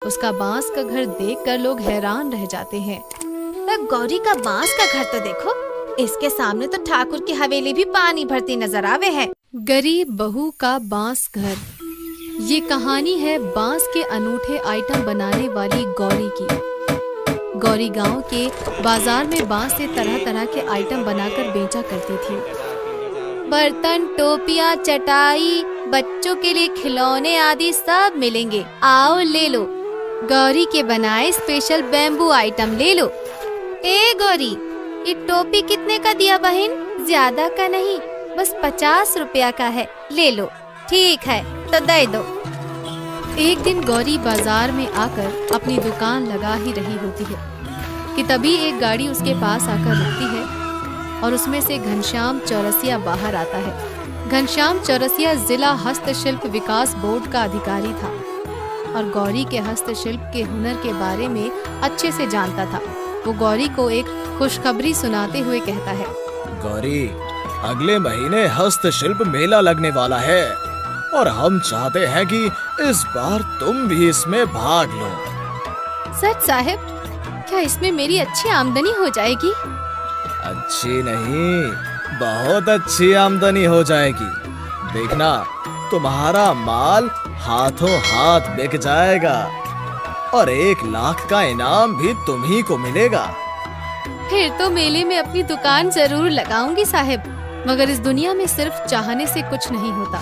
उसका बांस का घर देखकर लोग हैरान रह जाते हैं। गौरी का बांस का घर तो देखो, इसके सामने तो ठाकुर की हवेली भी पानी भरती नजर आवे है। गरीब बहू का बांस घर। ये कहानी है बांस के अनूठे आइटम बनाने वाली गौरी की। गौरी गांव के बाजार में बांस से तरह तरह के आइटम बनाकर बेचा करती थी। बर्तन, टोपियाँ, चटाई, बच्चों के लिए खिलौने आदि सब मिलेंगे, आओ ले लो। गौरी के बनाए स्पेशल बैम्बू आइटम ले लो। ए गौरी, ये टोपी कितने का दिया बहन? ज्यादा का नहीं, बस 50 रुपया का है, ले लो। ठीक है तो दे दो। एक दिन गौरी बाजार में आकर अपनी दुकान लगा ही रही होती है कि तभी एक गाड़ी उसके पास आकर रुकती है और उसमें से घनश्याम चौरसिया बाहर आता है। घनश्याम चौरसिया जिला हस्तशिल्प विकास बोर्ड का अधिकारी था और गौरी के हस्तशिल्प के हुनर के बारे में अच्छे से जानता था। वो गौरी को एक खुशखबरी सुनाते हुए कहता है, गौरी, अगले महीने हस्तशिल्प मेला लगने वाला है और हम चाहते हैं कि इस बार तुम भी इसमें भाग लो। सच साहब, क्या इसमें मेरी अच्छी आमदनी हो जाएगी? अच्छी नहीं, बहुत अच्छी आमदनी हो जाएगी। देखना, तुम्हारा माल हाथों हाथ बिक जाएगा और 1 लाख का इनाम भी तुम्ही को मिलेगा। फिर तो मेले में अपनी दुकान जरूर लगाऊंगी साहब। मगर इस दुनिया में सिर्फ चाहने से कुछ नहीं होता,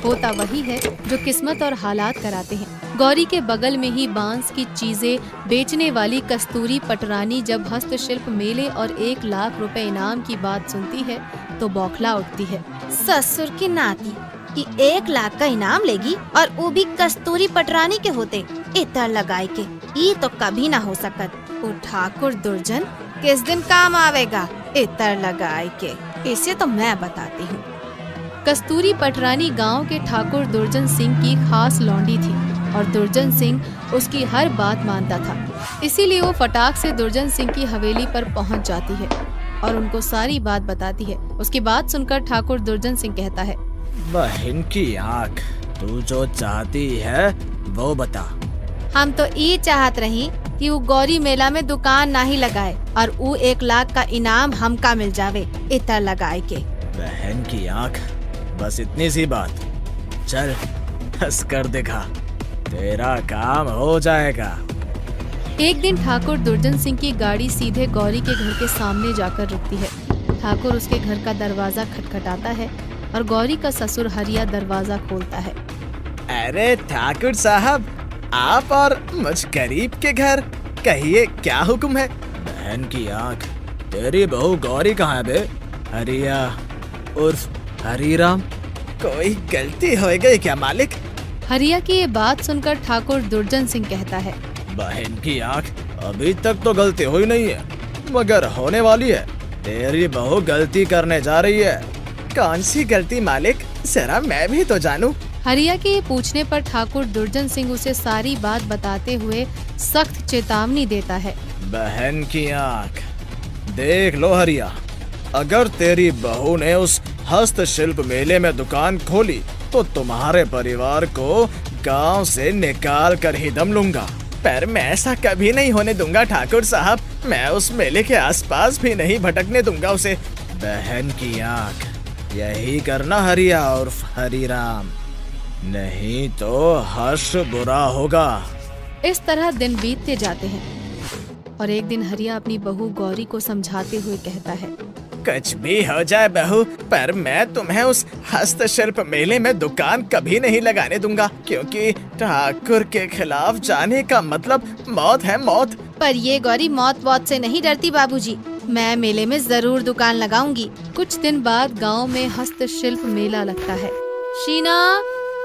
होता वही है जो किस्मत और हालात कराते हैं। गौरी के बगल में ही बांस की चीजें बेचने वाली कस्तूरी पटरानी जब हस्तशिल्प मेले और 1 लाख रुपए इनाम की बात सुनती है तो बौखला उठती है। ससुर की नाती कि 1 लाख का इनाम लेगी और वो भी कस्तूरी पटरानी के होते, इतर लगाए के, ये तो कभी ना हो सकत। वो ठाकुर दुर्जन किस दिन काम आवेगा इतर लगाए के, इसे तो मैं बताती हूँ। कस्तूरी पटरानी गांव के ठाकुर दुर्जन सिंह की खास लौंडी थी और दुर्जन सिंह उसकी हर बात मानता था। इसीलिए वो फटाक से दुर्जन सिंह की हवेली पर पहुंच जाती है और उनको सारी बात बताती है। उसकी बात सुनकर ठाकुर दुर्जन सिंह कहता है, बहन की आँख, तू जो चाहती है वो बता। हम तो ये चाहत रही कि वो गौरी मेला में दुकान ना ही लगाए और वो 1 लाख का इनाम हमका मिल जावे इतर लगाए के। बहन की आँख, बस इतनी सी बात। चल हंस कर दिखा, तेरा काम हो जाएगा। एक दिन ठाकुर दुर्जन सिंह की गाड़ी सीधे गौरी के घर के सामने जाकर रुकती है। ठाकुर उसके घर का दरवाजा खटखटाता है और गौरी का ससुर हरिया दरवाजा खोलता है। अरे ठाकुर साहब, आप और मुझ गरीब के घर, कहिए क्या हुक्म है? बहन की आँख, तेरी बहू गौरी कहाँ है बे? हरिया उर्फ हरीराम, कोई गलती हो गई क्या मालिक? हरिया की ये बात सुनकर ठाकुर दुर्जन सिंह कहता है, बहन की आँख, अभी तक तो गलती हुई नहीं है, मगर होने वाली है। तेरी बहू गलती करने जा रही है। कौन सी गलती मालिक, जरा मैं भी तो जानूं। हरिया के ये पूछने पर ठाकुर दुर्जन सिंह उसे सारी बात बताते हुए सख्त चेतावनी देता है। बहन की आँख, देख लो हरिया, अगर तेरी बहू ने उस हस्तशिल्प मेले में दुकान खोली तो तुम्हारे परिवार को गांव से निकाल कर ही दम लूंगा। पर मैं ऐसा कभी नहीं होने दूंगा ठाकुर साहब, मैं उस मेले के आसपास भी नहीं भटकने दूंगा उसे। बहन की आँख, यही करना हरिया उर्फ हरीराम, नहीं तो हर्ष बुरा होगा। इस तरह दिन बीतते जाते हैं और एक दिन हरिया अपनी बहू गौरी को समझाते हुए कहता है, कुछ भी हो जाए बहू, पर मैं तुम्हें उस हस्तशिल्प मेले में दुकान कभी नहीं लगाने दूंगा, क्योंकि ठाकुर के खिलाफ जाने का मतलब मौत है, मौत। पर ये गौरी मौत से नहीं डरती बाबूजी, मैं मेले में जरूर दुकान लगाऊंगी। कुछ दिन बाद गांव में हस्तशिल्प मेला लगता है। शीना,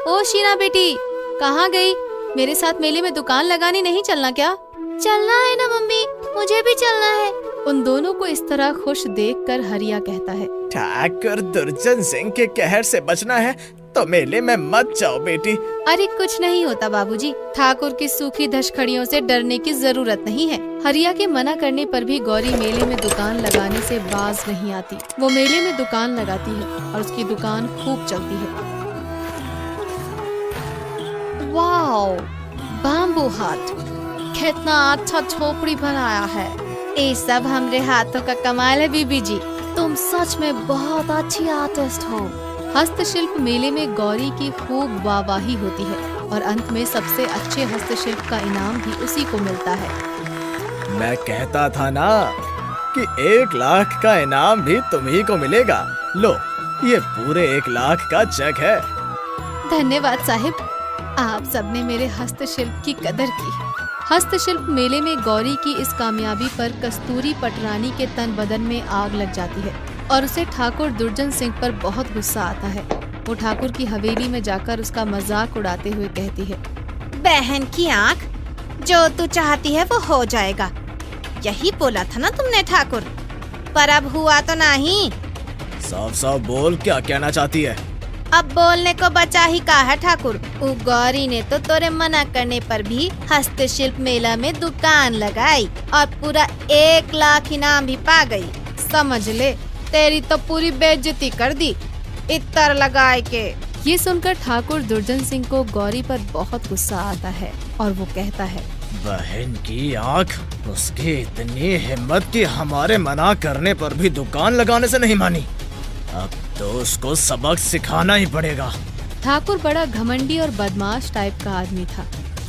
ओ शीना बेटी, कहाँ गई? मेरे साथ मेले में दुकान लगाने नहीं चलना क्या? चलना है ना मम्मी, मुझे भी चलना है। उन दोनों को इस तरह खुश देखकर हरिया कहता है, ठाकुर दुर्जन सिंह के कहर से बचना है तो मेले में मत जाओ बेटी। अरे कुछ नहीं होता बाबूजी, ठाकुर की सूखी धशखड़ियों से डरने की जरूरत नहीं है। हरिया के मना करने पर भी गौरी मेले में दुकान लगाने से बाज नहीं आती। वो मेले में दुकान लगाती है और उसकी दुकान खूब चलती है। वाओ, बाम्बू हट, कितना अच्छा झोपड़ी बनाया है। ये सब हमरे हाथों का कमाल है बीबी जी। तुम सच में बहुत अच्छी आर्टिस्ट हो। हस्तशिल्प मेले में गौरी की खूब वाहवाही होती है और अंत में सबसे अच्छे हस्तशिल्प का इनाम भी उसी को मिलता है। मैं कहता था ना कि 1 लाख का इनाम भी तुम्ही को मिलेगा। लो, ये पूरे 1 लाख का चेक है। धन्यवाद साहिब, आप सबने मेरे हस्तशिल्प की कदर की। हस्तशिल्प मेले में गौरी की इस कामयाबी पर कस्तूरी पटरानी के तन बदन में आग लग जाती है और उसे ठाकुर दुर्जन सिंह पर बहुत गुस्सा आता है। वो ठाकुर की हवेली में जाकर उसका मजाक उड़ाते हुए कहती है, बहन की आँख, जो तू चाहती है वो हो जाएगा। यही बोला था ना तुमने ठाकुर, पर अब हुआ तो नहीं। साफ साफ बोल, क्या कहना चाहती है? अब बोलने को बचा ही कहा है ठाकुर। उ गौरी ने तो तोरे मना करने पर भी हस्तशिल्प मेला में दुकान लगाई और पूरा 1 लाख इनाम भी पा गई। समझ ले, तेरी तो पूरी बेइज्जती कर दी इत्र लगाए के। ये सुनकर ठाकुर दुर्जन सिंह को गौरी पर बहुत गुस्सा आता है और वो कहता है, बहन की आँख, उसकी इतनी हिम्मत कि हमारे मना करने पर भी दुकान लगाने से नहीं मानी। अब तो उसको सबक सिखाना ही पड़ेगा। ठाकुर बड़ा घमंडी और बदमाश टाइप का आदमी था।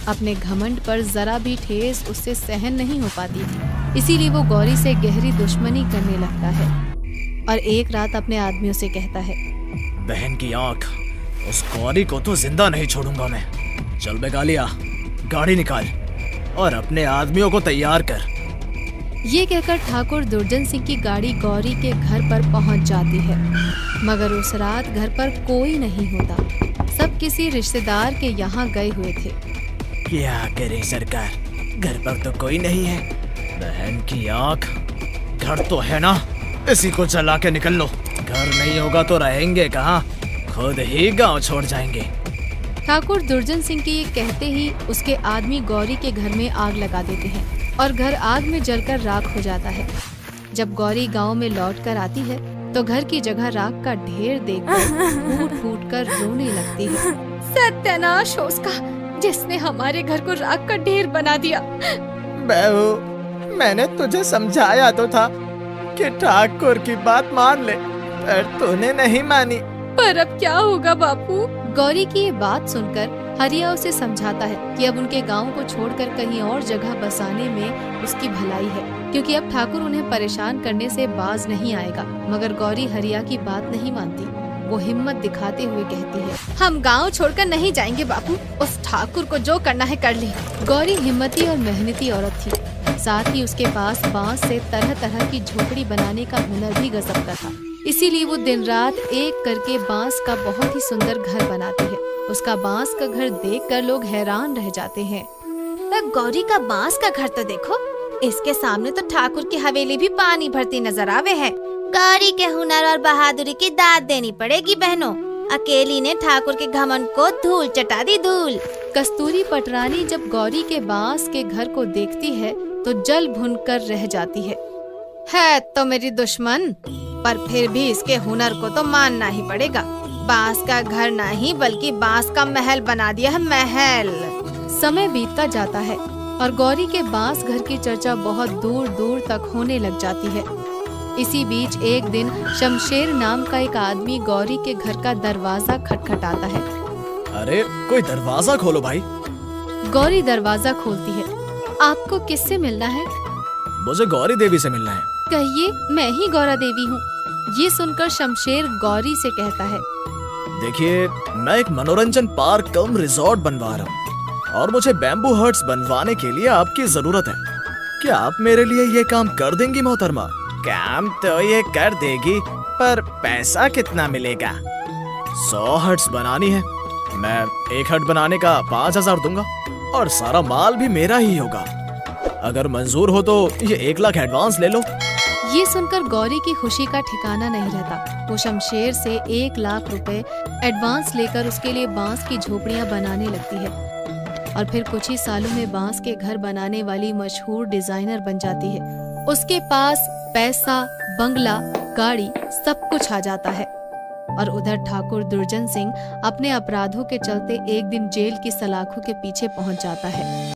अपने घमंड पर जरा भी ठेस उससे सहन नहीं हो पाती थी, इसीलिए वो गौरी से गहरी दुश्मनी करने लगता है और एक रात अपने आदमियों से कहता है, बहन की आँख, उस गौरी को तो जिंदा नहीं छोड़ूंगा मैं। चल बे गालिया, गाड़ी निकाल और अपने आदमियों को तैयार कर। ये कहकर ठाकुर दुर्जन सिंह की गाड़ी गौरी के घर पर पहुंच जाती है, मगर उस रात घर पर कोई नहीं होता। सब किसी रिश्तेदार के यहाँ गए हुए थे। क्या करें सरकार, घर पर तो कोई नहीं है। बहन की आँख, घर तो है ना, इसी को चला के निकल लो। घर नहीं होगा तो रहेंगे कहाँ, खुद ही गांव छोड़ जाएंगे। ठाकुर दुर्जन सिंह के ये कहते ही उसके आदमी गौरी के घर में आग लगा देते हैं और घर आग में जलकर राख हो जाता है। जब गौरी गांव में लौट कर आती है तो घर की जगह राख का ढेर देखकर फूट फूट कर रोने लगती है। सत्यानाश हो उसका, जिसने हमारे घर को राख का ढेर बना दिया। बहू, मैंने तुझे समझाया तो था कि ठाकुर की बात मान ले, पर तूने नहीं मानी। पर अब क्या होगा बापू? गौरी की ये बात सुनकर हरिया उसे समझाता है कि अब उनके गांव को छोड़कर कहीं और जगह बसाने में उसकी भलाई है, क्योंकि अब ठाकुर उन्हें परेशान करने से बाज नहीं आएगा। मगर गौरी हरिया की बात नहीं मानती। वो हिम्मत दिखाते हुए कहती है, हम गांव छोड़कर नहीं जाएंगे बापू, उस ठाकुर को जो करना है कर ले। गौरी हिम्मती और मेहनती औरत थी, साथ ही उसके पास बांस से तरह तरह की झोपड़ी बनाने का हुनर भी गजब का था। इसीलिए वो दिन रात एक करके बांस का बहुत ही सुंदर घर बनाती है। उसका बांस का घर देखकर लोग हैरान रह जाते हैं। गौरी का बांस का घर तो देखो, इसके सामने तो ठाकुर की हवेली भी पानी भरती नजर आवे है। गौरी के हुनर और बहादुरी की दाद देनी पड़ेगी बहनों। अकेली ने ठाकुर के घमंड को धूल चटा दी धूल। कस्तूरी पटरानी जब गौरी के बांस के घर को देखती है तो जल भुन कर रह जाती है तो मेरी दुश्मन, पर फिर भी इसके हुनर को तो मानना ही पड़ेगा। बांस का घर नहीं बल्कि बांस का महल बना दिया है, महल। समय बीतता जाता है और गौरी के बांस घर की चर्चा बहुत दूर दूर तक होने लग जाती है। इसी बीच एक दिन शमशेर नाम का एक आदमी गौरी के घर का दरवाजा खटखटाता है। अरे कोई दरवाजा खोलो भाई। गौरी दरवाजा खोलती है। आपको किससे मिलना है? मुझे गौरी देवी से मिलना है। कहिए, मैं ही गौरा देवी हूँ। ये सुनकर शमशेर गौरी से कहता है, देखिए, मैं एक मनोरंजन पार्क कम रिजॉर्ट बनवा रहा हूँ और मुझे बैम्बू हट्स बनवाने के लिए आपकी जरूरत है। क्या आप मेरे लिए ये काम कर देंगी मोहतरमा? काम तो ये कर देगी, पर पैसा कितना मिलेगा? 100 हट्स बनानी है। मैं एक हट बनाने का 5000 दूंगा और सारा माल भी मेरा ही होगा। अगर मंजूर हो तो ये 1 लाख एडवांस ले लो। ये सुनकर गौरी की खुशी का ठिकाना नहीं रहता। वो शमशेर से 1 लाख रुपए एडवांस लेकर उसके लिए बांस की झोपड़ियां बनाने लगती है और फिर कुछ ही सालों में बांस के घर बनाने वाली मशहूर डिजाइनर बन जाती है। उसके पास पैसा, बंगला, गाड़ी सब कुछ आ जाता है। और उधर ठाकुर दुर्जन सिंह अपने अपराधों के चलते एक दिन जेल की सलाखों के पीछे पहुंच जाता है।